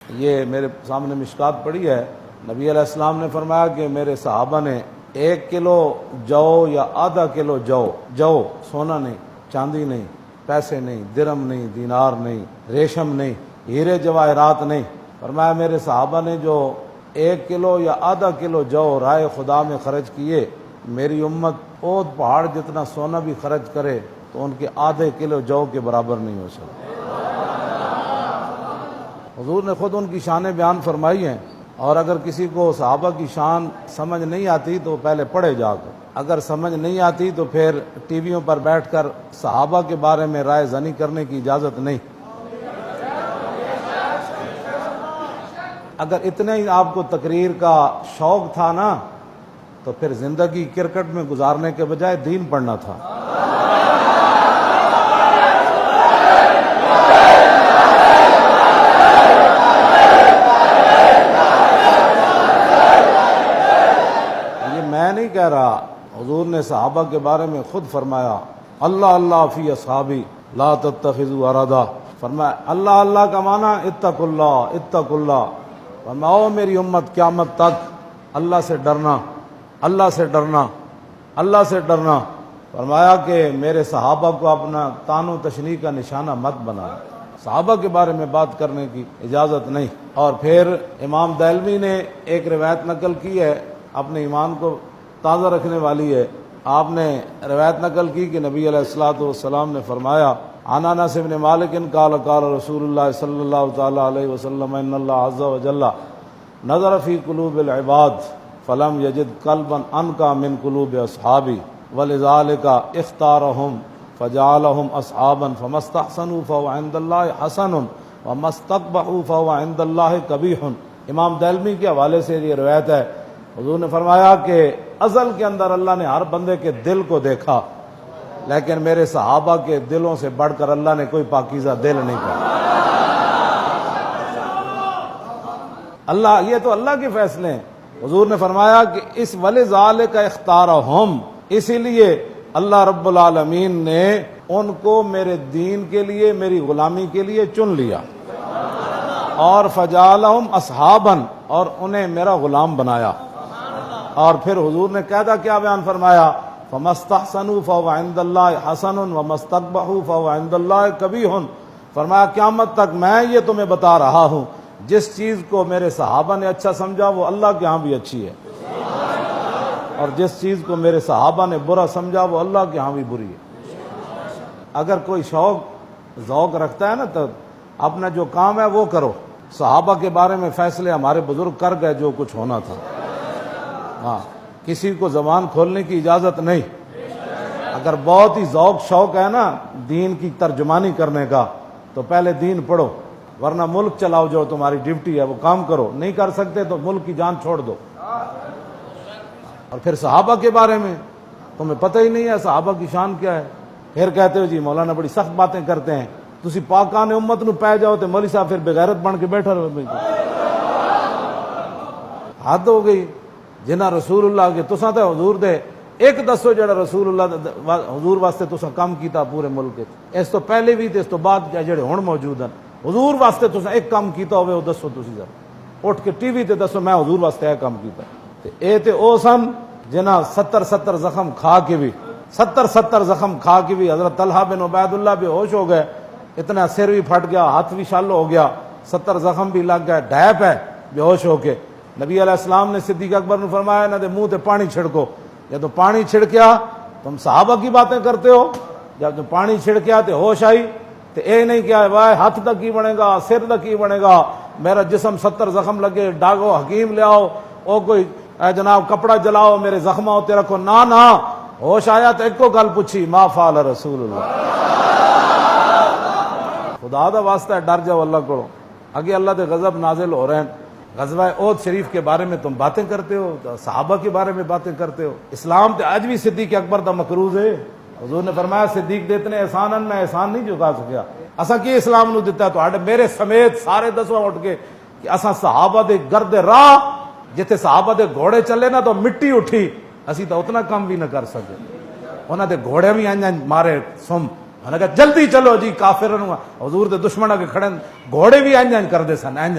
یہ میرے سامنے مشکات پڑی ہے، نبی علیہ السلام نے فرمایا کہ میرے صحابہ نے 1 کلو جو یا آدھا کلو جو سونا نہیں، چاندی نہیں، پیسے نہیں، درم نہیں، دینار نہیں، ریشم نہیں، ہیرے جواہرات نہیں، فرمایا میرے صحابہ نے جو 1 کلو یا آدھا کلو جو رائے خدا میں خرچ کیے، میری امت اود پہاڑ جتنا سونا بھی خرچ کرے تو ان کے آدھے کلو جو کے برابر نہیں ہو سکتا۔ حضور نے خود ان کی شانیں بیان فرمائی ہیں، اور اگر کسی کو صحابہ کی شان سمجھ نہیں آتی تو پہلے پڑھے جا کر، اگر سمجھ نہیں آتی تو پھر ٹی ویوں پر بیٹھ کر صحابہ کے بارے میں رائے زنی کرنے کی اجازت نہیں۔ اگر اتنے ہی آپ کو تقریر کا شوق تھا نا تو پھر زندگی کرکٹ میں گزارنے کے بجائے دین پڑھنا تھا۔ میں نہیں کہہ رہا، حضور نے صحابہ کے بارے میں خود فرمایا، اللہ اللہ فی اصحابی لا تتخذوا اردا، فرمایا اللہ اللہ کا معنی اتقوا اللہ، فرماؤ میری امت قیامت تک اللہ سے ڈرنا، اللہ سے ڈرنا، اللہ سے ڈرنا۔ فرمایا کہ میرے صحابہ کو اپنا تان و تشنیع کا نشانہ مت بنا، صحابہ کے بارے میں بات کرنے کی اجازت نہیں۔ اور پھر امام دہلوی نے ایک روایت نقل کی ہے، اپنے ایمان کو تازہ رکھنے والی ہے۔ آپ نے روایت نقل کی کہ نبی علیہ الصلوۃ والسلام نے فرمایا، عن انس بن مالک قال قال رسول اللہ صلی اللہ تعالی علیہ وسلم ان اللہ عز وجل نظر فی قلوب العباد فلم یجد قلبا انقى من قلوب اصحابی ولذلك اختارهم فجعلهم اصحابا فما استحسنوا فهو عند الله حسن وما استقبحوا فهو عند الله قبیح۔ امام دہلوی کے حوالے سے یہ روایت ہے، حضور نے فرمایا کہ ازل کے اندر اللہ نے ہر بندے کے دل کو دیکھا، لیکن میرے صحابہ کے دلوں سے بڑھ کر اللہ نے کوئی پاکیزہ دل نہیں کہا۔ اللہ، یہ تو اللہ کے فیصلے ہیں۔ حضور نے فرمایا کہ اس وَلِذَالِكَ اخْتَارَهُمْ، اسی لیے اللہ رب العالمین نے ان کو میرے دین کے لیے، میری غلامی کے لیے چن لیا، اور فَجَعَلَهُمْ أَصْحَابًا، اور انہیں میرا غلام بنایا۔ اور پھر حضور نے قاعدہ کیا بیان فرمایا، فَمَا اسْتَحْسَنُوا فَهُوَ عِندَ اللَّهِ حَسَنٌ وَمَا اسْتَقْبَحُوا فَهُوَ عِندَ اللَّهِ قَبِیحٌ۔ فرمایا قیامت تک میں یہ تمہیں بتا رہا ہوں، جس چیز کو میرے صحابہ نے اچھا سمجھا وہ اللہ کے ہاں بھی اچھی ہے، اور جس چیز کو میرے صحابہ نے برا سمجھا وہ اللہ کے ہاں بھی بری ہے۔ اگر کوئی شوق ذوق رکھتا ہے نا تو اپنا جو کام ہے وہ کرو۔ صحابہ کے بارے میں فیصلے ہمارے بزرگ کر گئے جو کچھ ہونا تھا، ہاں، کسی کو زبان کھولنے کی اجازت نہیں۔ اگر بہت ہی ذوق شوق ہے نا دین کی ترجمانی کرنے کا تو پہلے دین پڑھو، ورنہ ملک چلاؤ، جو تمہاری ڈیوٹی ہے وہ کام کرو، نہیں کر سکتے تو ملک کی جان چھوڑ دو۔ اور پھر صحابہ کے بارے میں تمہیں پتہ ہی نہیں ہے صحابہ کی شان کیا ہے، پھر کہتے ہو جی مولانا بڑی سخت باتیں کرتے ہیں، تسی پاکان امت نو پہ جاؤ تو مولوی صاحب پھر بغیرت بن کے بیٹھا رہو۔ حد ہو گئی۔ جنہ رسول اللہ کے تساں تے حضور دے ایک دسو جڑا رسول اللہ حضور واسطے تساں کام کیتا پورے ملک، اس تو پہلے بھی تے اس تو بعد جڑے ہن موجود ہیں، حضور واسطے تساں ایک کام کیتا ہوئے وہ دسو، تسی ذرا اٹھ کے ٹی وی تے دسو میں حضور واسطے یہ کام کیتا۔ تے اے تے او سن جنہ 70 زخم کھا کے بھی 70 زخم کھا کے بھی حضرت طلحہ بن عبید اللہ بے ہوش ہو گئے، اتنا سر بھی پھٹ گیا، ہاتھ بھی شل ہو گیا، 70 زخم بھی لگ گئے، ڈھیپ ہے بے ہوش ہو کے۔ نبی علیہ السلام نے صدیق اکبر نے فرمایا نہ دے منہ تے پانی چھڑکو، یا تو پانی چھڑکیا تم صحابہ کی باتیں کرتے ہو، جب تو پانی چھڑکیا تے ہوش آئی تے اے نہیں کیا وائے ہاتھ دا کی بنے گا، سر دا کی بنے گا، میرا جسم 70 زخم لگے، ڈاگو حکیم لے آؤ، او کوئی اے جناب کپڑا جلاؤ میرے زخماں ہوتے رکھو، نہ ہوش آیا تو ایک کو گل پوچھی، ما فعل رسول اللہ۔ خدا دا واسطہ ہے ڈر جاؤ اللہ کو، اگے اللہ دے غضب نازل ہو رہے ہیں۔ غزوہ احد شریف کے بارے میں تم باتیں کرتے ہو، صحابہ کے بارے میں باتیں کرتے ہو۔ اسلام تے آج بھی صدیق اکبر دا مقروض ہے۔ حضور نے فرمایا صدیق دیتے نے احسانن، میں احسان نہیں چکا سکیا۔ اساں کی اسلام نو دتا تو میرے سمیت سارے دسو اٹھ کے کہ اساں صحابہ دے گرد راہ جتھے صحابہ دے گھوڑے چلے نا تو مٹی اٹھی، اسی تو اتنا کم بھی نہ کر سکے۔ انہاں دے گھوڑے بھی انج مارے سم، انہاں کہا جلدی چلو جی کافرن، حضور دے دشمناں کے کھڑے گھوڑے بھی انج کردے سن، انج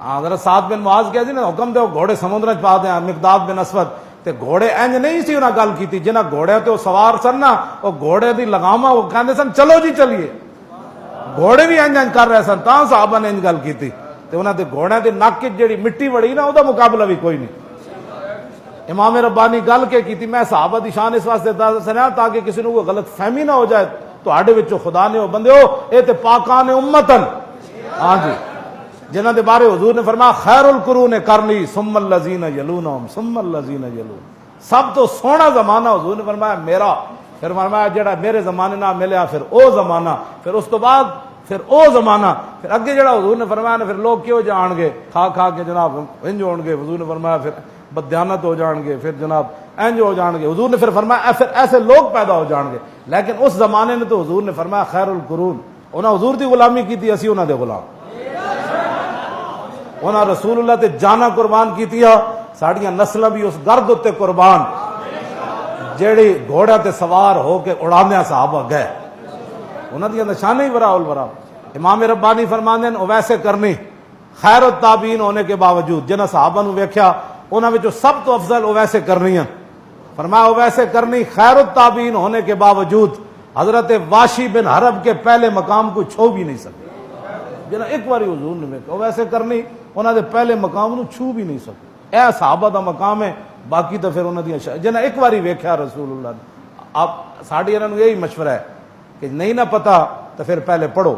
حضرت سعد بن معاذ کہہ دی نا حکم دو گھوڑے سمندر چ پا دیں مقداد بن اسود تے گھوڑے انج نہیں سی انہاں گل کیتی جنہاں گھوڑے تے سوار سن نا او گھوڑے دی لگاما وہ کہندے سن چلو جی چلیے گھوڑے بھی انج انج کر رہے سن تاں صحابہ نے انج گل کیتی تے انہاں دے گھوڑیاں دی نک وچ جڑی مٹی وڑی نا او دا مقابلہ بھی کوئی نہیں. امام ربانی گل کے کیتی میں صحابہ دی شان اس واسطے دس سنیا تاکہ کسی نو کوئی غلط فہمی نہ ہو جائے تواڈے وچوں خدا نے او بندے ہو اے تے پاکان امتن ہاں جی جنہاں دے بارے حضور نے فرمایا خیر القرون قرنی ثم الذین یلونہم ثم الذین یلون سب تو سونا زمانہ حضور نے فرمایا میرا پھر فرمایا جڑا میرے زمانے نہ ملیا پھر او زمانہ پھر اس تو بعد پھر او زمانہ پھر اگے جڑا حضور نے فرمایا نا پھر لوگ کیوں جان گے کھا کھا کے جناب انج ہون گے حضور نے فرمایا پھر بدیانت ہو جان گے پھر جناب انج ہو جان گے حضور نے پھر فرمایا پھر ایسے لوگ پیدا ہو جان گے لیکن اس زمانے نے تو حضور نے فرمایا خیر القرون انہاں حضور دی غلامی کیتی اسی انہاں دے غلام انہاں رسول اللہ تے جانا قربان کیتی ساڈیاں نسلاں بھی اس گرد تے قربان جیڑی گھوڑا تے سوار ہو کے اڑاندے صحابہ گئے انہاں دی نشانی ہی وراء الورا. امام ربانی فرماندے ہیں ویسے کرنی خیر التابعین ہونے کے باوجود جنہاں صحابہ نو ویکھیا انہاں وچوں سب تو افضل اویسے کرنی ہے فرمایا اویسے کرنی خیر التابعین ہونے کے باوجود حضرت واشی بن حرب کے پہلے مقام کو چھو بھی نہیں سکتے جنہاں ایک باری حضور نے ویکھیا اویسے کرنی انہاں دے پہلے مقام نو چھو بھی نہیں سکتے اے صحابہ دا مقام ہے باقی تو پھر انہاں دی جنہاں ایک باری ویکھیا رسول اللہ نے اب ساڈی انہاں نو یہی مشورہ ہے کہ نہیں نہ پتہ تو پھر پہلے پڑھو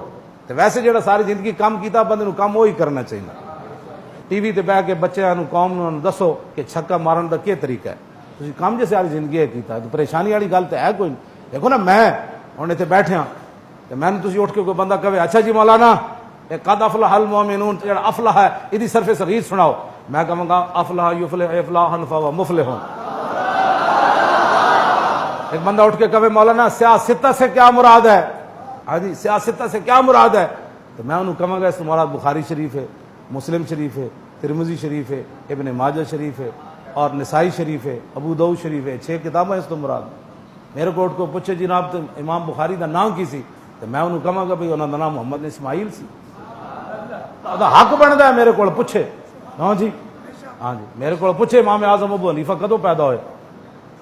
تو ویسے جڑا ساری زندگی کام کیتا بندے نو کام وہی کرنا چاہیے. ٹی وی تے بیٹھ کے بچیاں نو قوم نو دسو کہ چھکا مارن دا کیا طریقہ ہے تسی کام جے ساری زندگی ہے کیتا تو پریشانی والی گل تے ہے کوئی نہیں. دیکھو نا میں ہن ایتھے بیٹھا تے میں تسی اٹھ کے کوئی بندہ کہے اچھا جی مولانا قد افلح المؤمنون جڑا افلح ہے ایدی صرف صغیر سناؤ میں کہاں گا افلح یفلح افلاحا فهو مفلح. ایک بندہ اٹھ کے کہے مولانا سیاستہ سے کیا مراد ہے ہاں جی سیاستہ سے کیا مراد ہے تو میں انہوں کہاں گا اس مراد بخاری شریف ہے مسلم شریف ہے ترمذی شریف ہے ابن ماجہ شریف ہے اور نسائی شریف ہے ابو داؤد شریف ہے 6 کتابیں اس تو مراد. میرے کو اٹھ کو پوچھے جناب تو امام بخاری دا نام کی سی تو میں انہوں کہاں گا بھئی انہوں دا نام محمد اسماعیل سی دا حق بنتا ہے میرے کو پوچھے ہاں جی میرے کو پوچھے امام اعظم ابو حنیفہ کدوں پیدا ہوئے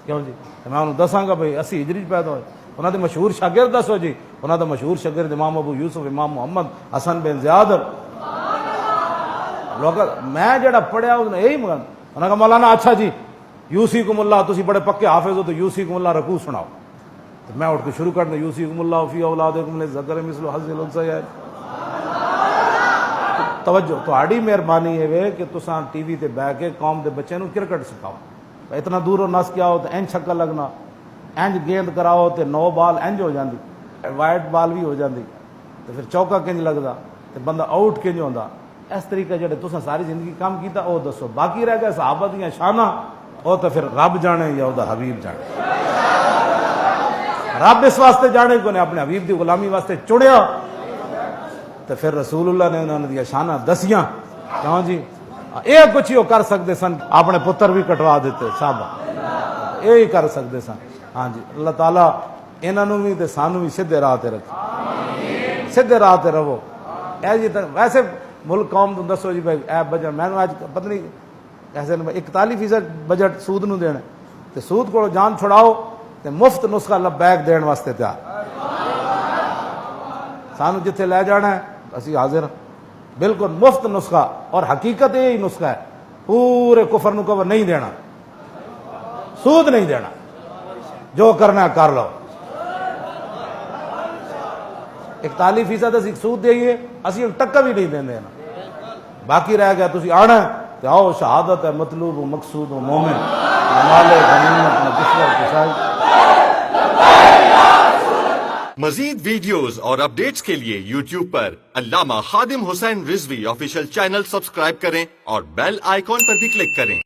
کیوں جی میں انہوں دساں گا بھئی 80 ہجری پیدا ہوئے انہوں دے مشہور شاگرد دسو جی انہوں دا مشہور شاگرد امام ابو یوسف امام محمد حسن بن زیاد لوگ میں جڑا پڑھیا یہی انہوں نے کہا مولانا اچھا جی یوسیکم اللہ تسی بڑے پکے حافظ ہو تو یوسیکم اللہ رکوع سناؤ تو میں اٹھ کے شروع کر دوں یوسیکم اللہ فی اولادکم للذکر مثل حظ الانثیین. توجہ تہاڈی مہربانی ہے کہ تساں ٹی وی تے بیٹھ کے قوم دے بچے نو کرکٹ سکھاؤ اتنا دور نس کے آؤ تو اینج چھکا لگنا اینج گیند کراؤ تو 9 بال اینج ہو جاندی وائٹ بال بھی ہو جاندی تو پھر چوکا کنج لگدا تو بندہ آؤٹ کنج ہوندا. اس طریقے جڑے تساں ساری زندگی کام کیتا او دسو باقی رہ گئے صحابہ دیاں شاناں او تو پھر رب جانے یا او دا حبیب جانے. رب اس واسطے جانے کو نے اپنے حبیب دی غلامی واسطے چڑیا تو پھر رسول اللہ نے انہوں نے شانہ دسیاں کیوں جی یہ کچھ ہی کر سکتے سن اپنے پتر بھی کٹوا دیتے صاحب یہ کر سکتے سن. ہاں جی اللہ تعالیٰ انہوں بھی تے سانو بھی سیدھے راہ تے رکھے سیدھے راہ تے رہو. اے جی ویسے ملک قوم تو دسو جی بھائی اے بجٹ میں آج پتہ نہیں ایسے 41% بجٹ سود نو دینا تے سود کو جان چھڑاؤ تے مفت نسخہ لبیک دین واسطے تیار سانو جتھے لے جانا ہے اسی حاضر بالکل مفت نسخہ اور حقیقت یہی نسخہ ہے پورے کفر نو کور نہیں دینا سود نہیں دینا جو کرنا ہے کر لو. 41% اسی سود دئیے اسی ٹکا بھی نہیں دیندے نا باقی رہ گیا تسی آنا ہے آؤ شہادت ہے مطلوب و مقصود و مومن مال غنیمت نہ کشور کشائی. مزید ویڈیوز اور اپڈیٹس کے لیے یوٹیوب پر علامہ Khadim Hussain Rizvi official channel subscribe کریں اور بیل آئیکن پر بھی کلک کریں.